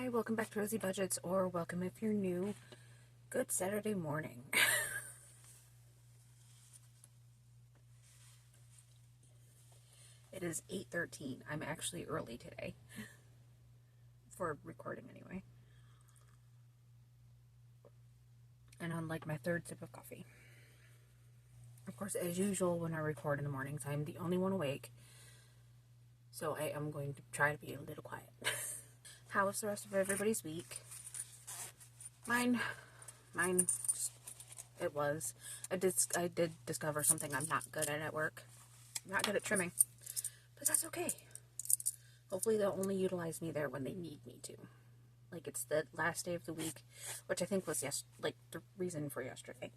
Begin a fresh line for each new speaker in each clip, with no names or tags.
Hi, welcome back to Rosy Budgets, or welcome if you're new. Good Saturday morning. It is 8:13. I'm actually early today. For recording anyway. And on like my third sip of coffee. Of course, as usual, when I record in the mornings, I'm the only one awake. So I am going to try to be a little quiet. How was the rest of everybody's week? Mine, it was. I did discover something I'm not good at work. I'm not good at trimming. But that's okay. Hopefully they'll only utilize me there when they need me to. Like, it's the last day of the week, which I think was the reason for yesterday.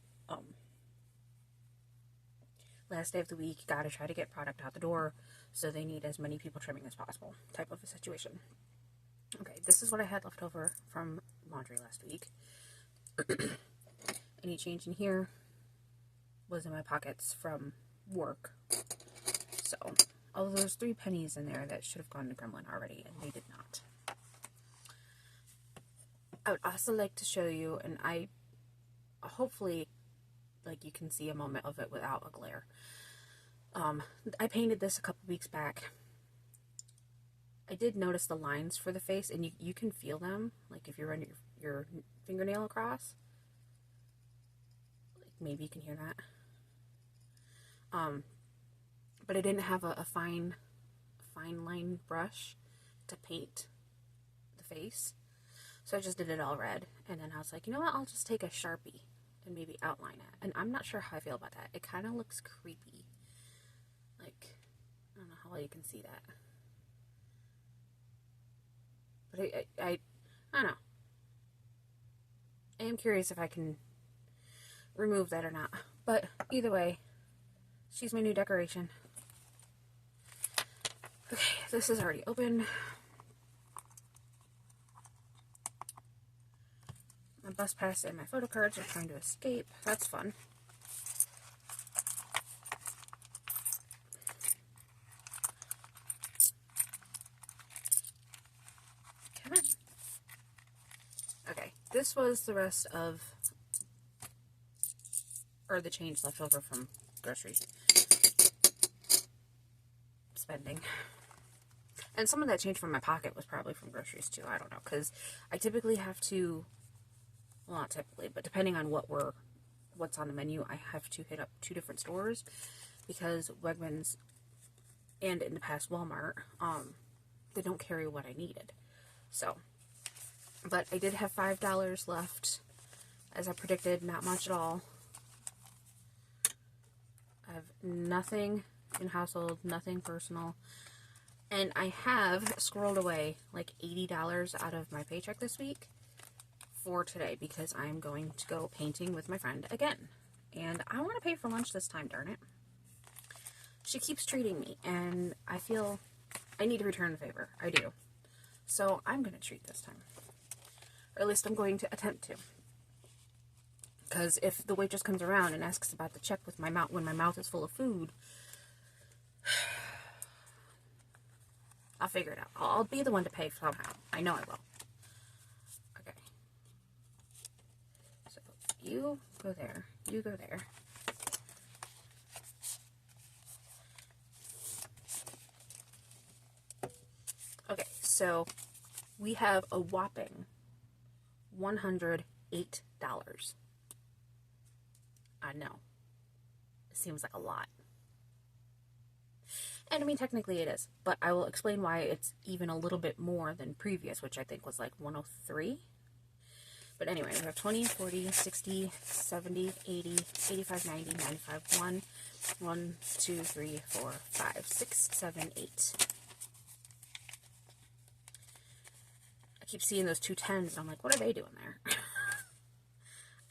Last day of the week, gotta try to get product out the door, so they need as many people trimming as possible, type of a situation. Okay, this is what I had left over from laundry last week. Any change in here was in my pockets from work. So, although there's 3 pennies in there that should have gone to Gremlin already, and they did not. I would also like to show you, and I hopefully, like, you can see a moment of it without a glare. I painted this a couple weeks back. I did notice the lines for the face, and you can feel them, like if you run your fingernail across. Like, maybe you can hear that. But I didn't have a fine line brush to paint the face. So I just did it all red. And then I was like, you know what? I'll just take a Sharpie and maybe outline it. And I'm not sure how I feel about that. It kind of looks creepy. Like, I don't know how well you can see that. But I don't know. I am curious if I can remove that or not. But either way, she's my new decoration. Okay, this is already open. My bus pass and my photo cards are trying to escape. That's fun. Come on. Okay, this was the rest of, or the change left over from grocery spending. And some of that change from my pocket was probably from groceries too. I don't know, because I typically have to, well, not typically, but depending on what's on the menu, I have to hit up 2 different stores, because Wegmans and in the past Walmart, they don't carry what I needed. So, but I did have $5 left, as I predicted, not much at all. I have nothing in household, nothing personal. And I have squirreled away like $80 out of my paycheck this week for today, because I'm going to go painting with my friend again. And I want to pay for lunch this time, darn it. She keeps treating me, and I feel I need to return the favor. I do. So I'm going to treat this time. Or at least I'm going to attempt to. Because if the waitress comes around and asks about the check with my mouth when my mouth is full of food, I'll figure it out. I'll be the one to pay somehow. I know I will. Okay. So, you go there. You go there. Okay, so we have a whopping $108. I know. It seems like a lot. And I mean, technically it is, but I will explain why it's even a little bit more than previous, which I think was like 103. But anyway, we have 20, 40, 60, 70, 80, 85, 90, 95, 1, 2, 3, 4, 5, 6, 7, 8. I keep seeing those 2 10s, and I'm like, what are they doing there?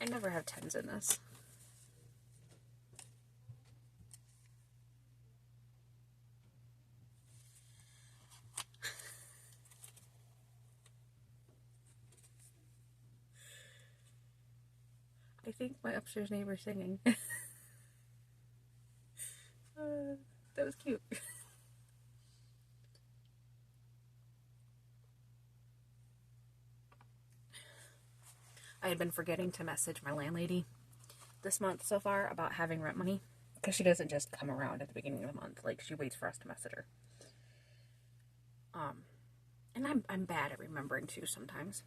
I never have 10s in this. I think my upstairs neighbor's singing. That was cute. I had been forgetting to message my landlady this month so far about having rent money, because she doesn't just come around at the beginning of the month. Like, she waits for us to message her. And I'm bad at remembering too sometimes.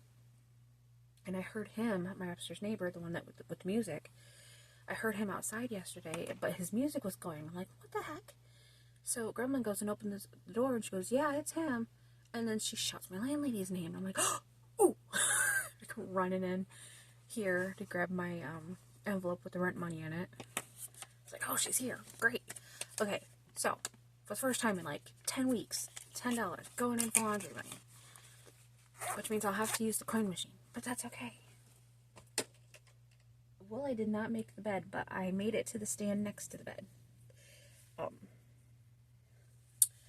And I heard him, my upstairs neighbor, the one that with the music, I heard him outside yesterday, but his music was going. I'm like, what the heck? So Grandma goes and opens the door, and she goes, yeah, it's him. And then she shouts my landlady's name. I'm like, oh! I come running in here to grab my envelope with the rent money in it. It's like, oh, she's here. Great. Okay, so for the first time in like 10 weeks, $10 going in for laundry money. Which means I'll have to use the coin machine. But that's okay. Well, I did not make the bed, but I made it to the stand next to the bed. Well,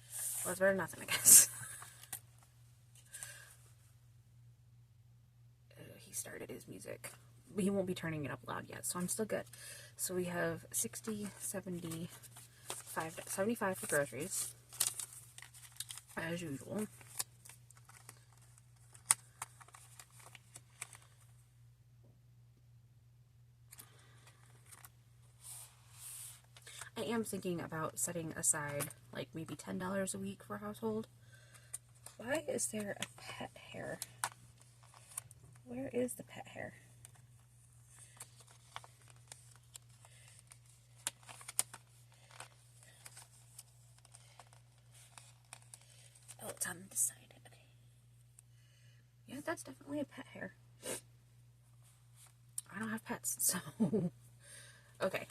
it's better than nothing, I guess. He started his music. He won't be turning it up loud yet, so I'm still good. So we have 60, 75 for groceries, as usual. I am thinking about setting aside like maybe $10 a week for household. Why is there a pet hair? Where is the pet hair? Oh, it's on the side. Okay. Yeah, that's definitely a pet hair. I don't have pets, so... Okay.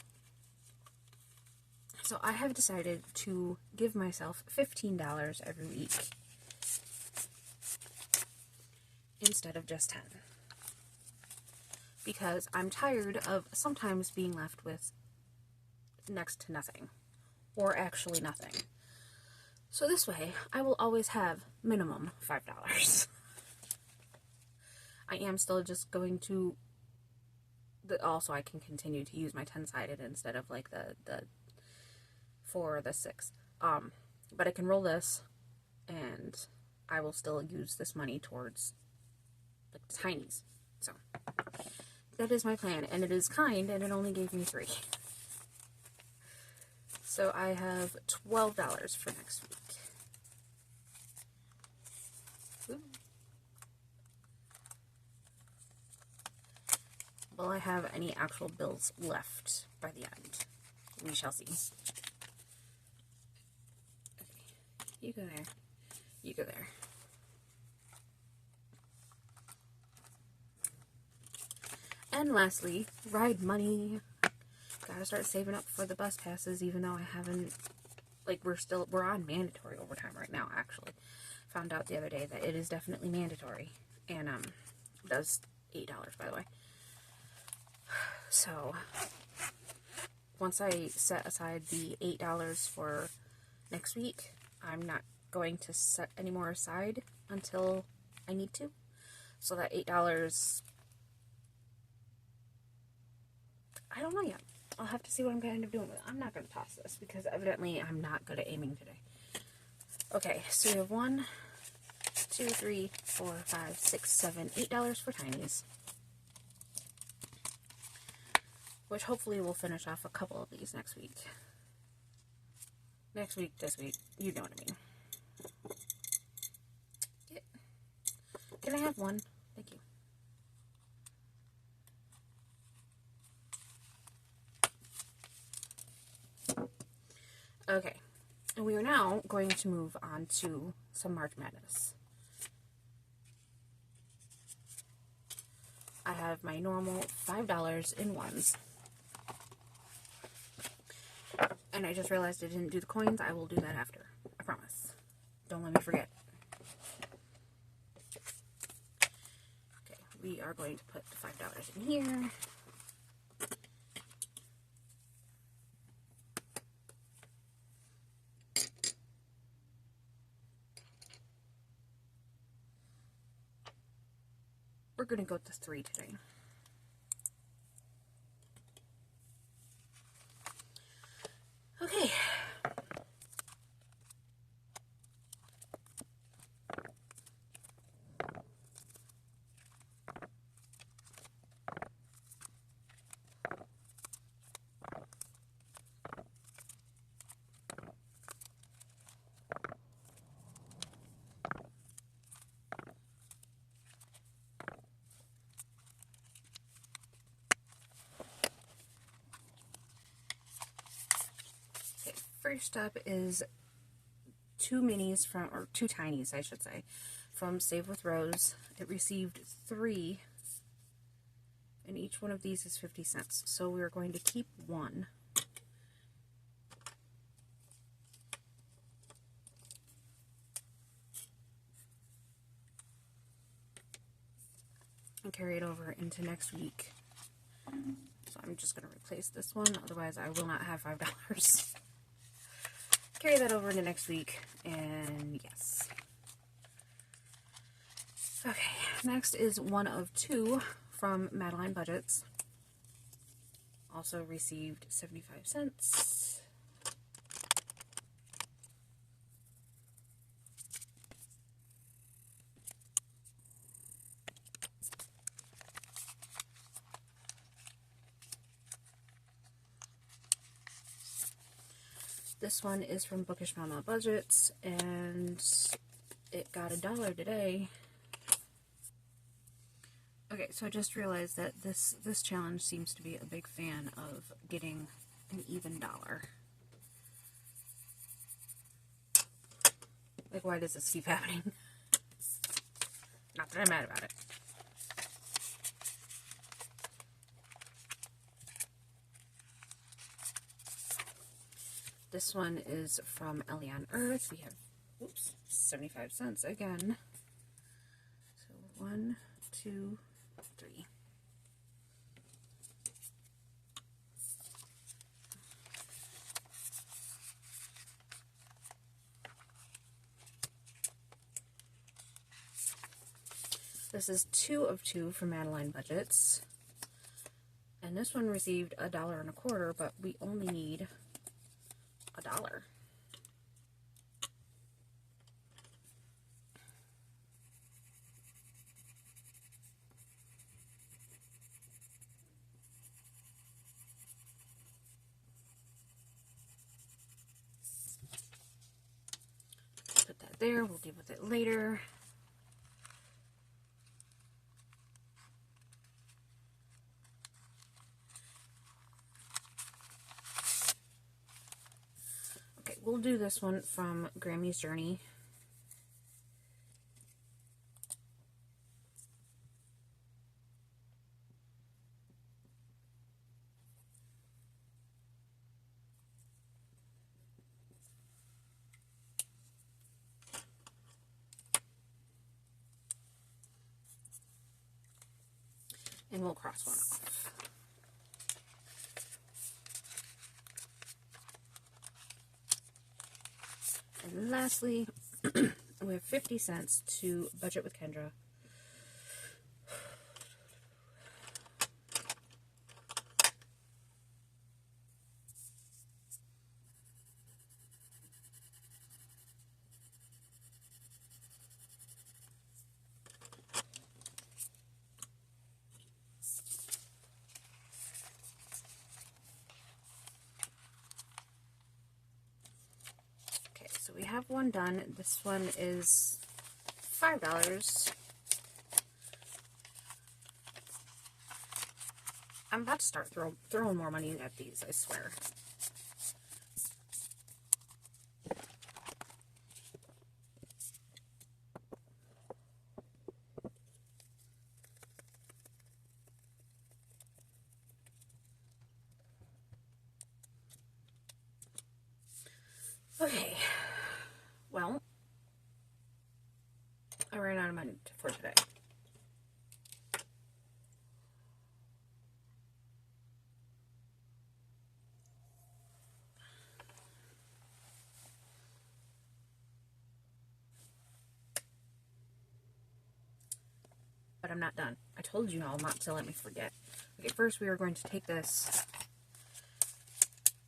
So I have decided to give myself $15 every week instead of just 10. Because I'm tired of sometimes being left with next to nothing. Or actually nothing. So this way, I will always have minimum $5. I am still just going to... Also, I can continue to use my 10-sided instead of like the 4 or the 6. But I can roll this, and I will still use this money towards like the tinies. So that is my plan, and it is kind, and it only gave me 3. So I have $12 for next week. Ooh. Will I have any actual bills left by the end? We shall see. You go there. You go there. And lastly, ride money. Gotta start saving up for the bus passes, even though I haven't, like, we're on mandatory overtime right now, actually. Found out the other day that it is definitely mandatory. And, it does $8, by the way. So, once I set aside the $8 for next week, I'm not going to set any more aside until I need to. So that $8, I don't know yet. I'll have to see what I'm going to end up doing with it. I'm not going to toss this because evidently I'm not good at aiming today. Okay, so we have 1, 2, 3, 4, 5, 6, 7, $8 for tinies. Which hopefully will finish off a couple of these next week. Next week, this week, you know what I mean. Can I have 1? Thank you. Okay, and we are now going to move on to some March Madness. I have my normal $5 in ones. And I just realized I didn't do the coins. I will do that after. I promise. Don't let me forget. Okay, we are going to put the $5 in here. We're going to go to 3 today. Okay. First up is two minis from, or two tinies, I should say, from Save with Rose. It received 3, and each one of these is 50 cents. So we're going to keep one. And carry it over into next week. So I'm just going to replace this one, otherwise I will not have $5. Carry that over into next week, and yes. Okay, next is one of 2 from Madeline Budgets. Also received 75 cents. This one is from Bookish Mama Budgets, and it got $1 today. Okay, so I just realized that this challenge seems to be a big fan of getting an even dollar. Like, why does this keep happening? Not that I'm mad about it. This one is from Ellie on Earth. We have, oops, 75 cents again. So 1, 2, 3. This is 2 of 2 from Madeline Budgets. And this one received $1.25, but we only need $1. Put that there, we'll deal with it later. Okay, we'll do this one from Grammy's Journey. And we'll cross one off. And lastly, we have 50 cents to budget with Kendra. So we have one done. This one is $5. I'm about to start throwing more money at these, I swear. Okay, well, I ran out of money for today. But I'm not done. I told you all not to let me forget. Okay, first we are going to take this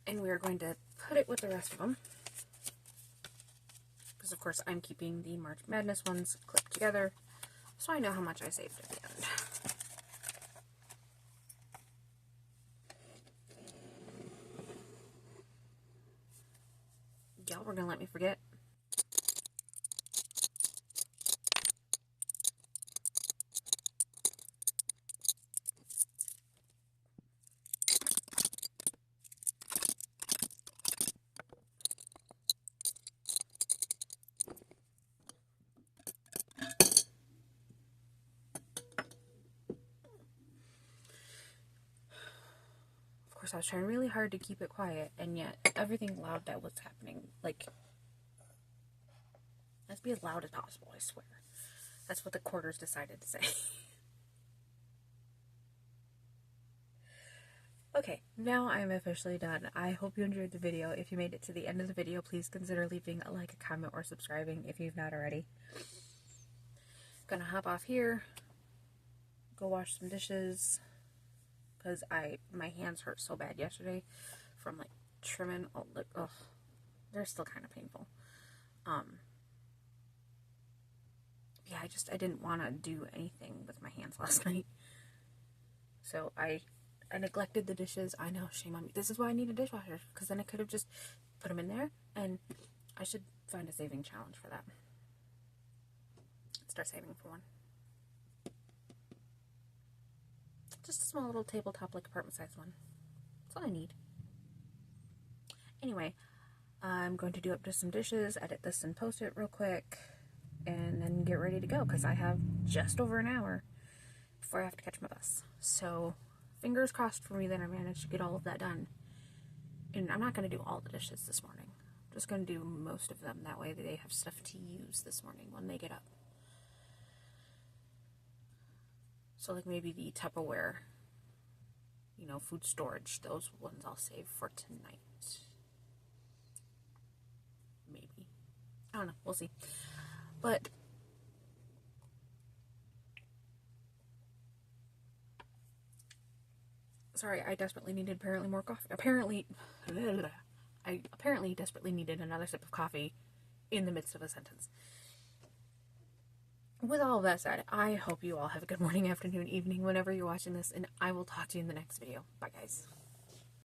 and we are going to put it with the rest of them. Because of course I'm keeping the March Madness ones clipped together, so I know how much I saved at the end. Y'all were gonna let me forget. because I was trying really hard to keep it quiet, and yet everything loud that was happening, like, let's be as loud as possible, I swear. That's what the quarters decided to say. Okay, now I'm officially done. I hope you enjoyed the video. If you made it to the end of the video, please consider leaving a like, a comment, or subscribing if you've not already. Gonna hop off here, go wash some dishes, because my hands hurt so bad yesterday from like trimming. Oh, look, ugh, they're still kind of painful. Yeah, I didn't want to do anything with my hands last night, so I neglected the dishes. I know, shame on me. This is why I need a dishwasher, because then I could have just put them in there, and I should find a saving challenge for that. Start saving for one. Just a small little tabletop, like apartment size one. That's all I need. Anyway, I'm going to do up just some dishes, edit this and post it real quick, and then get ready to go, because I have just over an hour before I have to catch my bus. So, fingers crossed for me that I managed to get all of that done. And I'm not going to do all the dishes this morning. I'm just going to do most of them. That way they have stuff to use this morning when they get up. So, like, maybe the Tupperware, you know, food storage, those ones I'll save for tonight. Maybe. I don't know. We'll see. But sorry, I desperately needed apparently more coffee. I apparently desperately needed another sip of coffee in the midst of a sentence. With all of that said, I hope you all have a good morning, afternoon, evening, whenever you're watching this, and I will talk to you in the next video. Bye, guys.